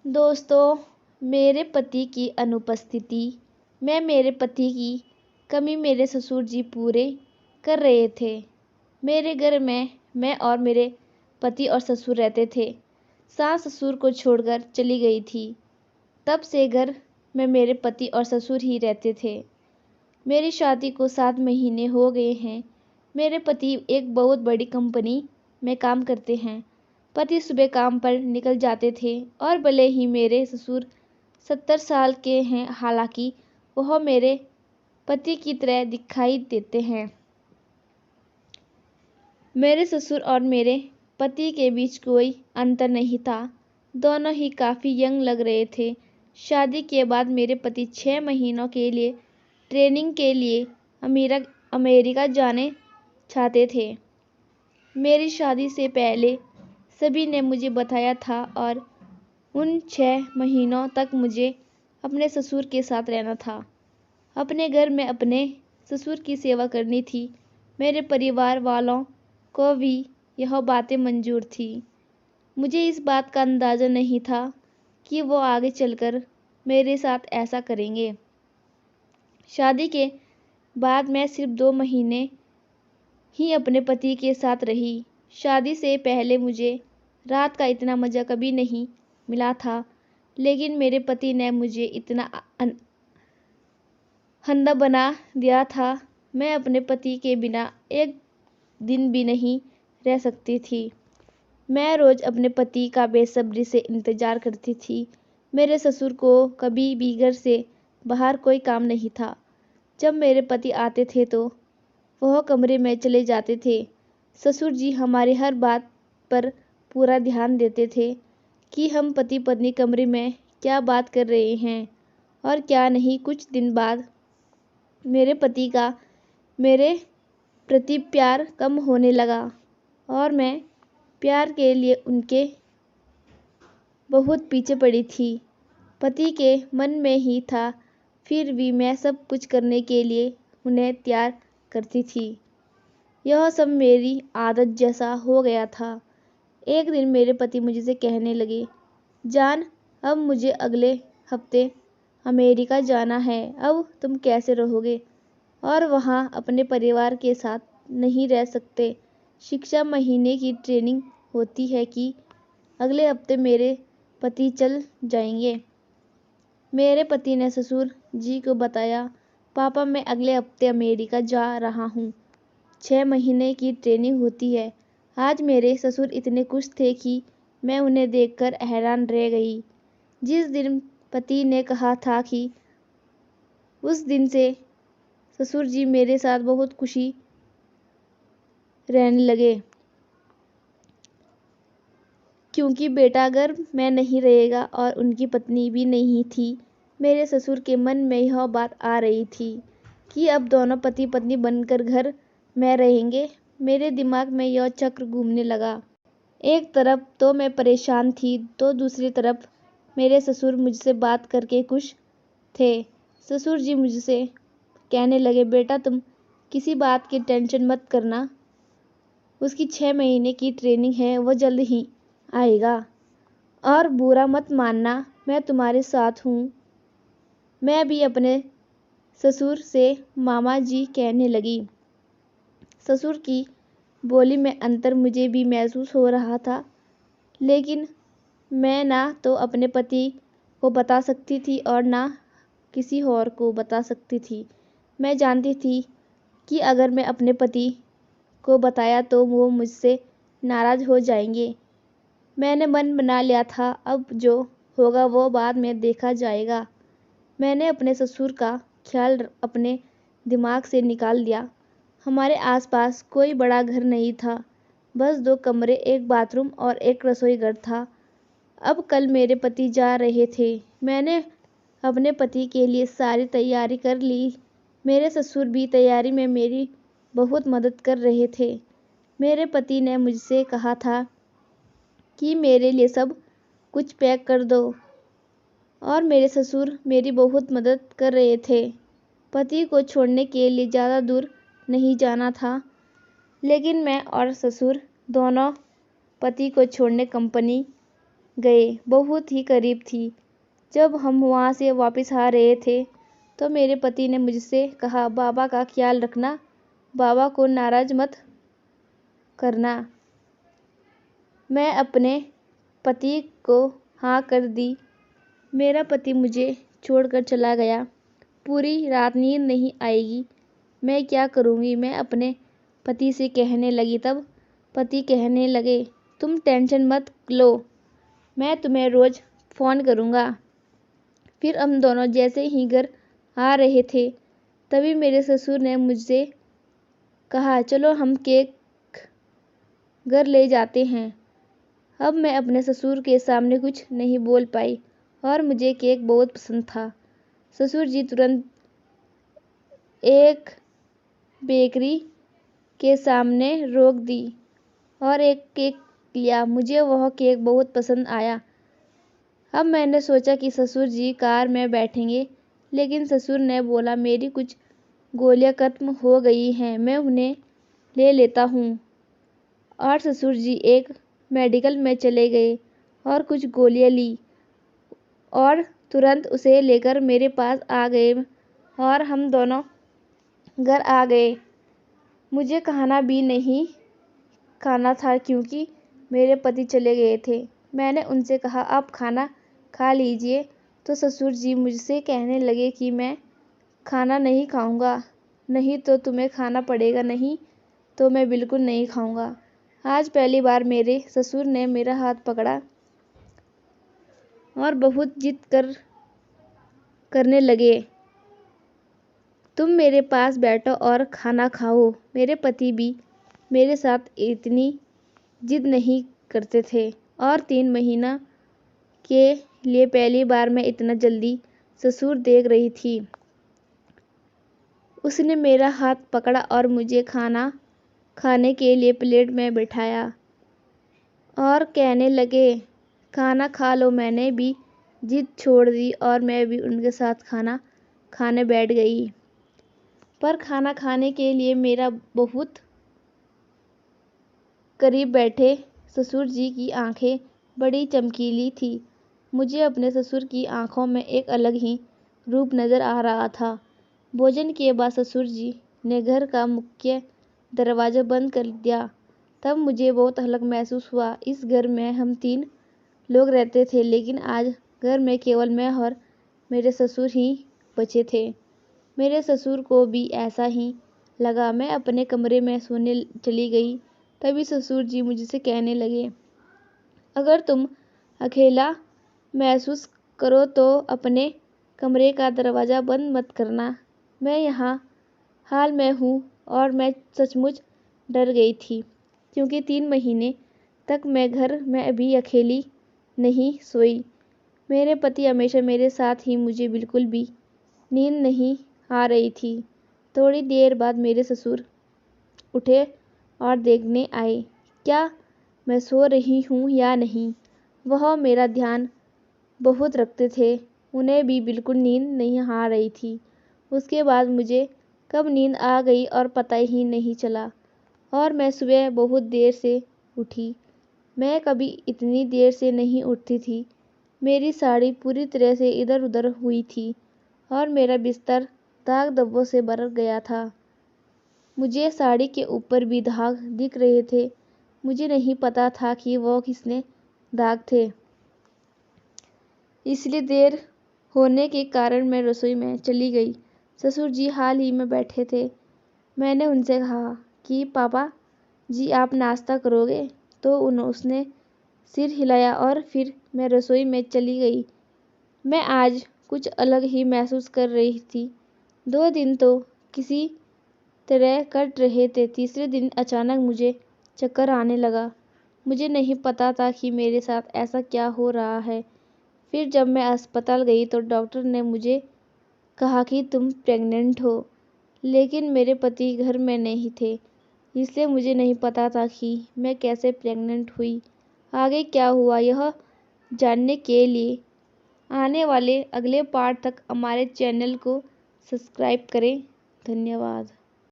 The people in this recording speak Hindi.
दोस्तों, मेरे पति की अनुपस्थिति में मेरे पति की कमी मेरे ससुर जी पूरे कर रहे थे। मेरे घर में मैं और मेरे पति और ससुर रहते थे। सास ससुर को छोड़कर चली गई थी। तब से घर में मेरे पति और ससुर ही रहते थे। मेरी शादी को 7 महीने हो गए हैं। मेरे पति एक बहुत बड़ी कंपनी में काम करते हैं। पति सुबह काम पर निकल जाते थे और भले ही मेरे ससुर 70 साल के हैं, हालांकि वह मेरे पति की तरह दिखाई देते हैं। मेरे ससुर और मेरे पति के बीच कोई अंतर नहीं था। दोनों ही काफ़ी यंग लग रहे थे। शादी के बाद मेरे पति 6 महीनों के लिए ट्रेनिंग के लिए अमेरिका जाने चाहते थे। मेरी शादी से पहले सभी ने मुझे बताया था और उन 6 महीनों तक मुझे अपने ससुर के साथ रहना था। अपने घर में अपने ससुर की सेवा करनी थी। मेरे परिवार वालों को भी यह बातें मंजूर थी। मुझे इस बात का अंदाज़ा नहीं था कि वो आगे चलकर मेरे साथ ऐसा करेंगे। शादी के बाद मैं सिर्फ 2 महीने ही अपने पति के साथ रही। शादी से पहले मुझे रात का इतना मज़ा कभी नहीं मिला था, लेकिन मेरे पति ने मुझे इतना अंधा बना दिया था। मैं अपने पति के बिना एक दिन भी नहीं रह सकती थी। मैं रोज़ अपने पति का बेसब्री से इंतज़ार करती थी। मेरे ससुर को कभी भी घर से बाहर कोई काम नहीं था। जब मेरे पति आते थे तो वह कमरे में चले जाते थे। ससुर जी हमारी हर बात पर पूरा ध्यान देते थे कि हम पति पत्नी कमरे में क्या बात कर रहे हैं और क्या नहीं। कुछ दिन बाद मेरे पति का मेरे प्रति प्यार कम होने लगा और मैं प्यार के लिए उनके बहुत पीछे पड़ी थी। पति के मन में ही था, फिर भी मैं सब कुछ करने के लिए उन्हें तैयार करती थी। यह सब मेरी आदत जैसा हो गया था। एक दिन मेरे पति मुझसे कहने लगे, जान, अब मुझे अगले हफ्ते अमेरिका जाना है। अब तुम कैसे रहोगे और वहाँ अपने परिवार के साथ नहीं रह सकते। 6 महीने की ट्रेनिंग होती है कि अगले हफ्ते मेरे पति चल जाएंगे। मेरे पति ने ससुर जी को बताया, पापा, मैं अगले हफ्ते अमेरिका जा रहा हूँ। 6 महीने की ट्रेनिंग होती है। आज मेरे ससुर इतने खुश थे कि मैं उन्हें देखकर हैरान रह गई। जिस दिन पति ने कहा था कि उस दिन से ससुर जी मेरे साथ बहुत खुशी रहने लगे, क्योंकि बेटा घर में नहीं रहेगा और उनकी पत्नी भी नहीं थी। मेरे ससुर के मन में यह बात आ रही थी कि अब दोनों पति पत्नी बनकर घर में रहेंगे। मेरे दिमाग में यह चक्र घूमने लगा। एक तरफ तो मैं परेशान थी, तो दूसरी तरफ मेरे ससुर मुझसे बात करके खुश थे। ससुर जी मुझसे कहने लगे, बेटा, तुम किसी बात की टेंशन मत करना। उसकी 6 महीने की ट्रेनिंग है, वो जल्द ही आएगा और बुरा मत मानना, मैं तुम्हारे साथ हूँ। मैं भी अपने ससुर से मामा जी कहने लगी। ससुर की बोली में अंतर मुझे भी महसूस हो रहा था, लेकिन मैं ना तो अपने पति को बता सकती थी और ना किसी और को बता सकती थी। मैं जानती थी कि अगर मैं अपने पति को बताया तो वो मुझसे नाराज़ हो जाएंगे। मैंने मन बना लिया था, अब जो होगा वो बाद में देखा जाएगा। मैंने अपने ससुर का ख्याल अपने दिमाग से निकाल दिया। हमारे आसपास कोई बड़ा घर नहीं था, बस 2 कमरे, एक बाथरूम और एक रसोई घर था। अब कल मेरे पति जा रहे थे। मैंने अपने पति के लिए सारी तैयारी कर ली। मेरे ससुर भी तैयारी में मेरी बहुत मदद कर रहे थे। मेरे पति ने मुझसे कहा था कि मेरे लिए सब कुछ पैक कर दो और मेरे ससुर मेरी बहुत मदद कर रहे थे। पति को छोड़ने के लिए ज़्यादा दूर नहीं जाना था, लेकिन मैं और ससुर दोनों पति को छोड़ने कंपनी गए, बहुत ही करीब थी। जब हम वहाँ से वापस आ रहे थे तो मेरे पति ने मुझसे कहा, बाबा का ख्याल रखना, बाबा को नाराज मत करना। मैं अपने पति को हाँ कर दी। मेरा पति मुझे छोड़कर चला गया। पूरी रात नींद नहीं आएगी, मैं क्या करूँगी, मैं अपने पति से कहने लगी। तब पति कहने लगे, तुम टेंशन मत लो, मैं तुम्हें रोज़ फ़ोन करूँगा। फिर हम दोनों जैसे ही घर आ रहे थे तभी मेरे ससुर ने मुझसे कहा, चलो हम केक घर ले जाते हैं। अब मैं अपने ससुर के सामने कुछ नहीं बोल पाई और मुझे केक बहुत पसंद था। ससुर जी तुरंत एक बेकरी के सामने रोक दी और एक केक लिया। मुझे वह केक बहुत पसंद आया। अब मैंने सोचा कि ससुर जी कार में बैठेंगे, लेकिन ससुर ने बोला, मेरी कुछ गोलियां खत्म हो गई हैं, मैं उन्हें ले लेता हूँ। और ससुर जी एक मेडिकल में चले गए और कुछ गोलियां ली और तुरंत उसे लेकर मेरे पास आ गए और हम दोनों घर आ गए। मुझे खाना भी नहीं खाना था क्योंकि मेरे पति चले गए थे। मैंने उनसे कहा, आप खाना खा लीजिए, तो ससुर जी मुझसे कहने लगे कि मैं खाना नहीं खाऊंगा। नहीं तो तुम्हें खाना पड़ेगा, नहीं तो मैं बिल्कुल नहीं खाऊंगा। आज पहली बार मेरे ससुर ने मेरा हाथ पकड़ा और बहुत जिद करने लगे, तुम मेरे पास बैठो और खाना खाओ। मेरे पति भी मेरे साथ इतनी जिद नहीं करते थे और 3 महीना के लिए पहली बार मैं इतना जल्दी ससुर देख रही थी। उसने मेरा हाथ पकड़ा और मुझे खाना खाने के लिए प्लेट में बिठाया और कहने लगे, खाना खा लो। मैंने भी जिद छोड़ दी और मैं भी उनके साथ खाना खाने बैठ गई। पर खाना खाने के लिए मेरा बहुत करीब बैठे ससुर जी की आंखें बड़ी चमकीली थी। मुझे अपने ससुर की आंखों में एक अलग ही रूप नजर आ रहा था। भोजन के बाद ससुर जी ने घर का मुख्य दरवाज़ा बंद कर दिया। तब मुझे बहुत अलग महसूस हुआ। इस घर में हम 3 लोग रहते थे, लेकिन आज घर में केवल मैं और मेरे ससुर ही बचे थे। मेरे ससुर को भी ऐसा ही लगा। मैं अपने कमरे में सोने चली गई। तभी ससुर जी मुझसे कहने लगे, अगर तुम अकेला महसूस करो तो अपने कमरे का दरवाज़ा बंद मत करना। मैं यहाँ हाल में हूँ। और मैं सचमुच डर गई थी क्योंकि 3 महीने तक मैं घर में अभी अकेली नहीं सोई। मेरे पति हमेशा मेरे साथ ही, मुझे बिल्कुल भी नींद नहीं आ रही थी। थोड़ी देर बाद मेरे ससुर उठे और देखने आए क्या मैं सो रही हूँ या नहीं। वह मेरा ध्यान बहुत रखते थे। उन्हें भी बिल्कुल नींद नहीं आ रही थी। उसके बाद मुझे कब नींद आ गई और पता ही नहीं चला और मैं सुबह बहुत देर से उठी। मैं कभी इतनी देर से नहीं उठती थी। मेरी साड़ी पूरी तरह से इधर उधर हुई थी और मेरा बिस्तर दाग धब्बों से भर गया था। मुझे साड़ी के ऊपर भी दाग दिख रहे थे। मुझे नहीं पता था कि वो किसने दाग थे। इसलिए देर होने के कारण मैं रसोई में चली गई। ससुर जी हाल ही में बैठे थे। मैंने उनसे कहा कि पापा जी आप नाश्ता करोगे? तो उसने सिर हिलाया और फिर मैं रसोई में चली गई। मैं आज कुछ अलग ही महसूस कर रही थी। 2 दिन तो किसी तरह कट रहे थे। तीसरे दिन अचानक मुझे चक्कर आने लगा। मुझे नहीं पता था कि मेरे साथ ऐसा क्या हो रहा है। फिर जब मैं अस्पताल गई तो डॉक्टर ने मुझे कहा कि तुम प्रेग्नेंट हो, लेकिन मेरे पति घर में नहीं थे, इसलिए मुझे नहीं पता था कि मैं कैसे प्रेग्नेंट हुई। आगे क्या हुआ यह जानने के लिए आने वाले अगले पार्ट तक हमारे चैनल को सब्सक्राइब करें। धन्यवाद।